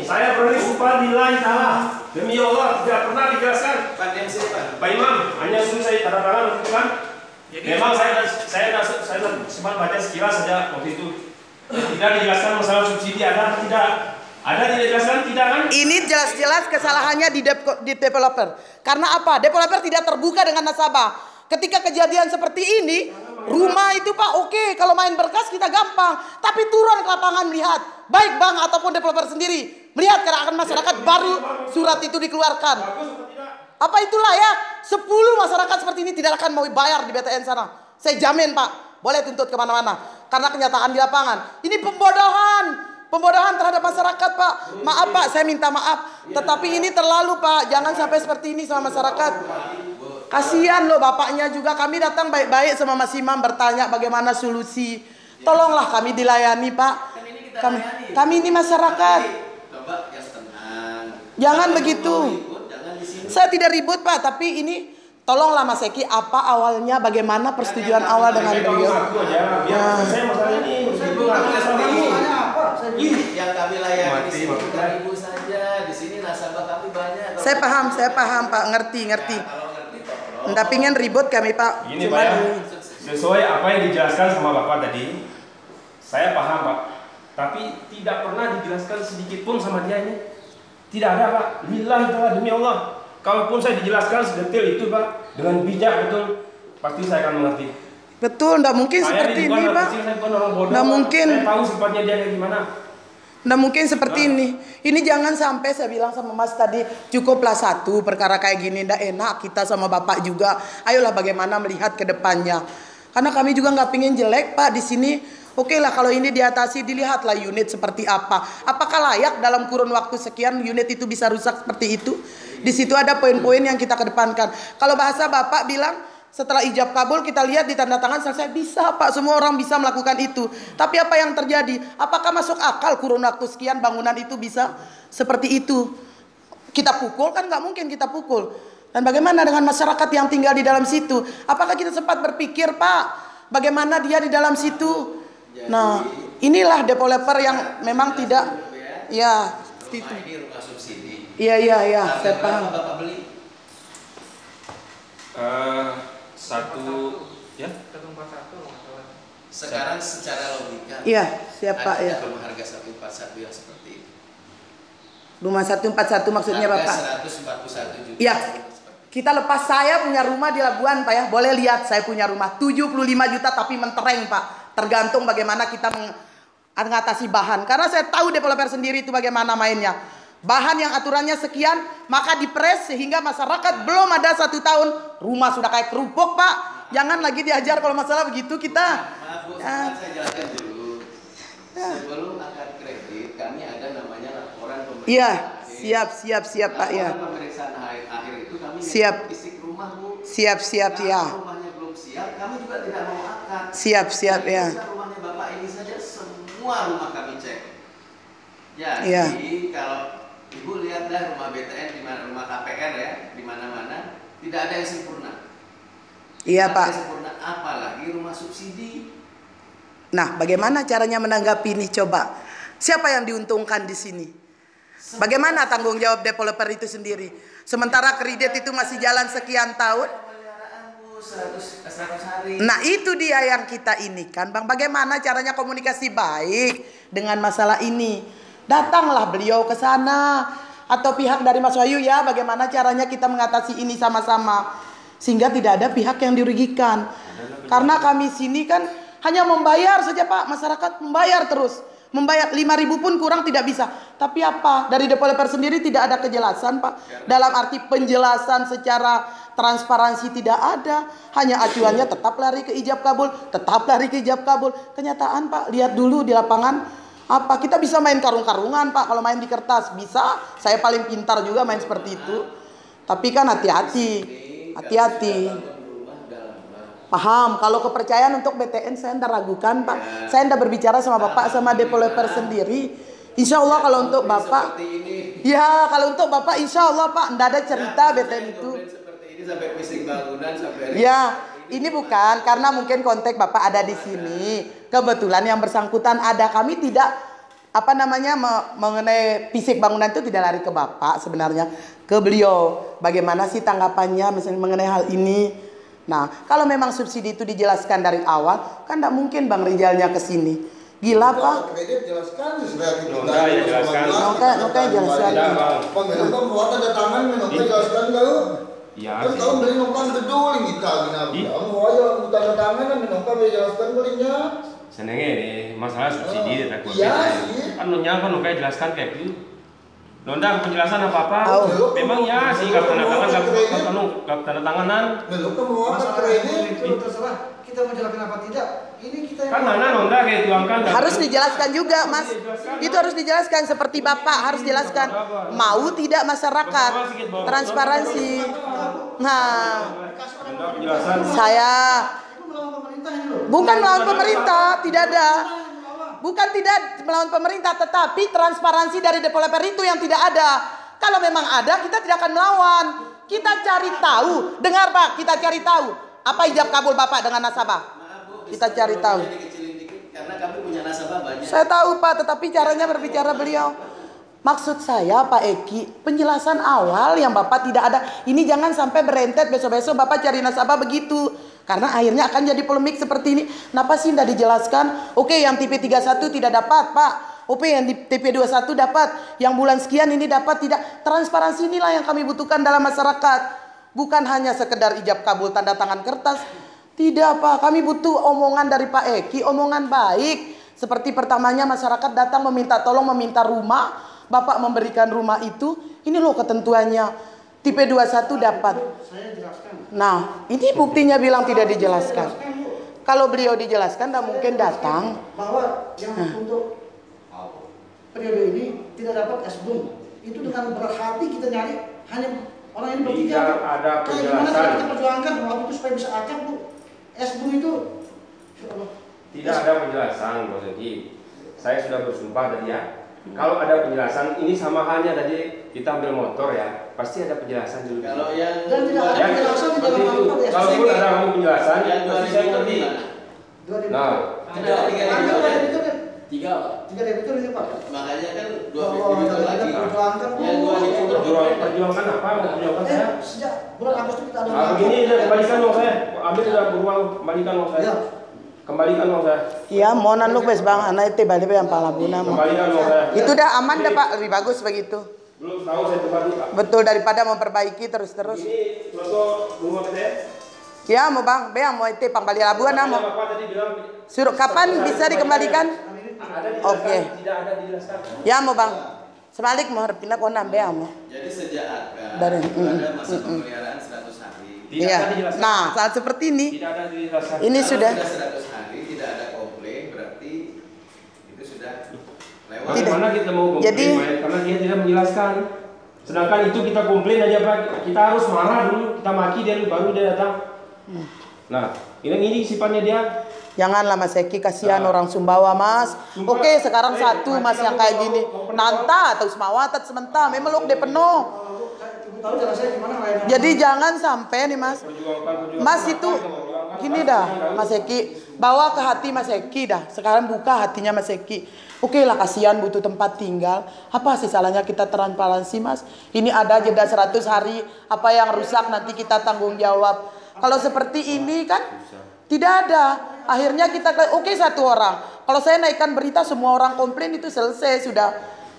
Saya berani sumpah lillahi ta'ala, demi Allah tidak pernah dijelaskan. Pak Diam sini Pak. Pak Imam, hanya suruh saya tanda tangan untuk kan. Memang saya sempat baca sekilas saja waktu itu. Tidak dijelaskan masalah subsidi ada atau tidak. Ada tidak dijelaskan tidak kan? Ini jelas-jelas kesalahannya di developer. Karena apa? Developer tidak terbuka dengan nasabah. Ketika kejadian seperti ini, rumah itu Pak oke, kalau main berkas kita gampang. Tapi turun ke lapangan melihat, baik bank ataupun developer sendiri melihat keadaan masyarakat baru surat itu dikeluarkan. Apa itu layak? 10 masyarakat seperti ini tidak akan mau bayar di BTN sana. Saya jamin Pak, boleh tuntut kemana-mana. Karena kenyataan di lapangan, ini pembodohan. Pembodohan terhadap masyarakat Pak. Maaf Pak, saya minta maaf. Tetapi ini terlalu Pak, jangan sampai seperti ini sama masyarakat. Kasihan loh bapaknya juga. Kami datang baik-baik sama Mas Imam bertanya bagaimana solusi. Tolonglah kami dilayani Pak. Kami ini masyarakat. Coba yang tenang. Jangan begitu. Saya tidak ribut Pak, tapi ini tolonglah Mas Eki, apa awalnya, bagaimana persetujuan awal dengan beliau. Yang kami layani di sini bukan ibu saja, di sini nasabah kami banyak. Saya paham Pak, ngerti. Nggak pingin ribut kami Pak. Ini Pak ya, sesuai apa yang dijelaskan sama Bapak tadi, saya paham Pak. Tapi tidak pernah dijelaskan sedikit pun sama dia ini. Tidak ada Pak, lillahi ta'ala demi Allah. Kalaupun saya dijelaskan sedetail itu Pak, dengan bijak betul, pasti saya akan mengerti. Betul, nggak mungkin seperti ini Pak. Nggak mungkin. Saya tahu sifatnya dia kayak gimana. Nggak mungkin seperti ini. Ini jangan sampai saya bilang sama Mas tadi, cukuplah satu perkara kayak gini, nggak enak kita sama Bapak juga. Ayolah bagaimana melihat ke depannya. Karena kami juga nggak pingin jelek Pak di sini. Oke lah kalau ini diatasi, dilihatlah unit seperti apa. Apakah layak dalam kurun waktu sekian unit itu bisa rusak seperti itu? Di situ ada poin-poin yang kita kedepankan. Kalau bahasa Bapak bilang setelah ijab kabul kita lihat di tanda tangan selesai, bisa Pak, semua orang bisa melakukan itu. Tapi apa yang terjadi? Apakah masuk akal kurun waktu sekian bangunan itu bisa seperti itu? Kita pukul kan nggak mungkin kita pukul. Dan bagaimana dengan masyarakat yang tinggal di dalam situ? Apakah kita sempat berpikir Pak, bagaimana dia di dalam situ? Nah, inilah developer yang memang tidak, ya, itu. Ini rumah subsidi. Iya, saya paham. Bapak beli? Sekarang secara logika. Iya, siapa ya? Rumah harga 141 yang seperti itu. Rumah 141 maksudnya harga Bapak? 141 juta. Iya. Kita lepas, saya punya rumah di Labuan Pak ya. Boleh lihat saya punya rumah 75 juta tapi mentereng Pak. Tergantung bagaimana kita mengatasi bahan. Karena saya tahu developer sendiri itu bagaimana mainnya. Bahan yang aturannya sekian, maka dipres sehingga masyarakat belum ada 1 tahun rumah sudah kayak kerupuk Pak. Jangan lagi diajar kalau masalah begitu kita. Maaf Bu, saya jelaskan dulu. Sebelum akad kredit kami ada namanya laporan pemeriksaan. Iya, siap Pak ya. Pemeriksaan akhir itu kami siap. Fisik rumah Bu. Siap ya. Rumahnya belum siap, kami juga tidak mau akad. Siap ya. Rumahnya Bapak ini saja semua rumah kami cek. Jadi ya. Kalau Ibu lihatlah rumah BTN di mana, rumah KPR ya, di mana-mana tidak ada yang sempurna. Iya Pak. Sempurna, apalagi rumah subsidi. Nah, bagaimana caranya menanggapi ini coba? Siapa yang diuntungkan di sini? Bagaimana tanggung jawab developer itu sendiri? Sementara kredit itu masih jalan sekian tahun. 100 hari. Nah, itu dia yang kita ini kan, Bang. Bagaimana caranya komunikasi baik dengan masalah ini? Datanglah beliau ke sana atau pihak dari Mas Wahyu ya, bagaimana caranya kita mengatasi ini sama-sama sehingga tidak ada pihak yang dirugikan. Karena kami sini kan hanya membayar saja Pak, masyarakat membayar terus. Membayar 5.000 pun kurang tidak bisa. Tapi apa? Dari developer sendiri tidak ada kejelasan Pak. Dalam arti penjelasan secara transparansi tidak ada. Hanya acuannya tetap lari ke ijab kabul, tetap lari ke ijab kabul. Kenyataan Pak, lihat dulu di lapangan. Apa kita bisa main karung-karungan Pak? Kalau main di kertas bisa. Saya paling pintar juga main seperti itu. Tapi kan hati-hati. Paham, kalau kepercayaan untuk BTN saya tidak ragukan Pak. Saya tidak berbicara sama Bapak sama developer sendiri. Insya Allah kalau untuk Bapak, ya kalau untuk Bapak Insya Allah Pak tidak ada cerita BTN itu. Ya, ini bukan karena mungkin konteks Bapak ada di sini. Kebetulan yang bersangkutan ada, kami tidak apa namanya mengenai fisik bangunan itu tidak lari ke Bapak sebenarnya, ke beliau. Bagaimana sih tanggapannya misalnya mengenai hal ini? Nah, kalau memang subsidi itu dijelaskan dari awal, kan tidak mungkin Bang Rijalnya ke sini. Gila Pak. Kredit jelaskan Noka ya jelaskan. Noka jelaskan. Pemerintah mau ada tangan Noka jelaskan tahu. Iya. Kan tahu beli Noka gedul kita gini. Mau aja tanda tangan kan Noka jelaskan belinya. Senengnya nih masalah subsidi takut. Iya sih. Kan Noka jelaskan kayak gitu. Nondang penjelasan apa-apa. Memang ya sih gak tanda tanganan. Noka mau apa kredit? Itu terserah kita mau jelaskan apa tidak. Ini kita Kan mana Nonda kayak tuangkan. Harus dijelaskan juga Mas. Itu harus dijelaskan seperti Bapak harus jelaskan. Mau tidak masyarakat transparansi. Nah, saya bukan melawan pemerintah, tidak ada. Bukan tidak melawan pemerintah, tetapi transparansi dari developer itu yang tidak ada. Kalau memang ada, kita tidak akan melawan. Kita cari tahu. Dengar Pak, kita cari tahu. Apa ijab kabul Bapak dengan nasabah? Kita cari tahu. Karena kami punya nasabah banyak. Saya tahu Pak, tetapi caranya berbicara beliau. Maksud saya Pak Eki, penjelasan awal yang Bapak tidak ada. Ini jangan sampai berentet besok-besok Bapak cari nasabah begitu. Karena akhirnya akan jadi polemik seperti ini. Kenapa sih tidak dijelaskan? Oke, yang TP31 tidak dapat Pak. Oke, yang di TP21 dapat. Yang bulan sekian ini dapat tidak. Transparansi inilah yang kami butuhkan dalam masyarakat. Bukan hanya sekedar ijab kabul tanda tangan kertas. Tidak Pak, kami butuh omongan dari Pak Eki, omongan baik. Seperti pertamanya masyarakat datang meminta tolong, meminta rumah. Bapak memberikan rumah itu. Ini loh ketentuannya. Tipe 21 dapat. saya jelaskan. Nah, ini buktinya bilang tidak dijelaskan. Kalau beliau dijelaskan, tidak mungkin datang. Bahwa yang untuk periode ini tidak dapat S-BUM. Itu dengan berat hati kita nyari hanya orang ini bertiga. Tidak ada Kayak gimana penjelasan. kita perjuangkan waktu itu supaya bisa acak Bu. S-BUM itu. Tidak ada penjelasan Bos Eki. Saya sudah bersumpah tadi ya. Kalau ada penjelasan, ini sama halnya tadi kita ambil motor ya, pasti ada penjelasan dulu. Kalau yang Dan tidak ada penjelasan di dalam itu. apa ya. Kalaupun ada kamu penjelasan, yang pasti saya ngerti. 2000. Nah, ada tiga Ada debitur. debitur kan? Tiga Pak. 3 debitur ini Pak. Makanya kan dua Oh, debitur kita lagi. perjuangkan Bu. Yang dua debitur. perjuangkan apa? Perjuangkan saya. Sejak bulan Agustus kita ada. Nah, begini saya kembalikan uang saya. Ambil sudah beruang, kembalikan uang saya. Ya. Kembalikan uang saya. Iya, mau nanluk wes Bang, anak itu balik yang palabuna. Kembalikan uang saya. Itu dah aman dah Pak, lebih bagus begitu. Belum tahu saya tempatnya Pak. Betul, daripada memperbaiki terus-terus. Ini contoh rumah kita. Ya mau Bang, beang mau itu pangbali labuan Ada mau. Bapak tadi bilang Suruh kapan bisa dikembalikan? ada dijelaskan, Oke. tidak ada dijelaskan. Ya mau Bang. Sebalik mau harap pindah kau nambah mau. Jadi sejak akad Dari- ada masa pemeliharaan 100 hari. Tidak Iya. ada dijelaskan. Nah, saat seperti ini, Tidak ada dijelaskan. ini Kalau sudah 100 hari tidak ada komplain berarti itu sudah lewat. Tidak. Bagaimana kita mau komplain Jadi- Pak? Karena dia tidak menjelaskan. Sedangkan itu kita komplain aja Pak, kita harus marah dulu, kita maki dia dulu baru dia datang. Nah, ini sifatnya dia. janganlah Mas Eki, kasihan orang Sumbawa Mas. Oke, sekarang satu Mas yang kayak gini. Nanta atau Semawatat sementara memang lu de penuh. Ibu tahu jalan saya gimana lain. Jadi jangan sampai nih Mas. Mas itu gini dah Mas Eki, bawa ke hati Mas Eki dah. Sekarang buka hatinya Mas Eki. Oke lah, kasihan butuh tempat tinggal. Apa sih salahnya kita transparansi Mas? Ini ada jeda 100 hari. Apa yang rusak nanti kita tanggung jawab. Kalau seperti ini kan tidak ada. Akhirnya kita oke satu orang. Kalau saya naikkan berita semua orang komplain itu selesai sudah.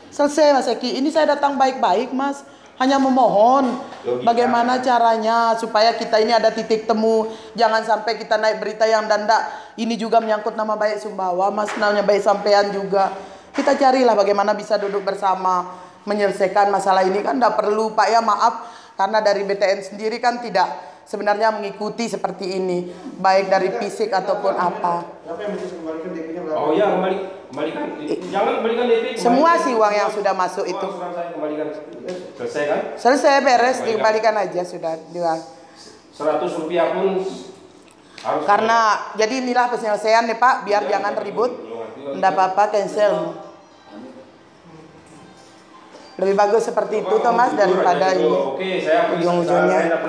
Selesai Mas Eki. Ini saya datang baik-baik Mas. Hanya memohon bagaimana caranya supaya kita ini ada titik temu. Jangan sampai kita naik berita yang danda. Ini juga menyangkut nama baik Sumbawa Mas. Namanya baik sampean juga. Kita carilah bagaimana bisa duduk bersama menyelesaikan masalah ini. Kan tidak perlu Pak ya, maaf. Karena dari BTN sendiri kan tidak sebenarnya mengikuti seperti ini. Baik dari fisik ataupun apa. Siapa yang mesti kembalikan DP-nya berapa? Oh iya, kembalikan. Jangan kembalikan DP. Semua sih uang yang sudah masuk itu. Semua saya kembalikan. Selesai kan? Selesai beres, dikembalikan aja sudah. 100 rupiah pun harus. Karena jadi inilah penyelesaian nih Pak, biar jangan ribut. Nggak apa-apa, cancel. Lebih bagus seperti itu Thomas daripada ini Oke, saya ujung-ujungnya.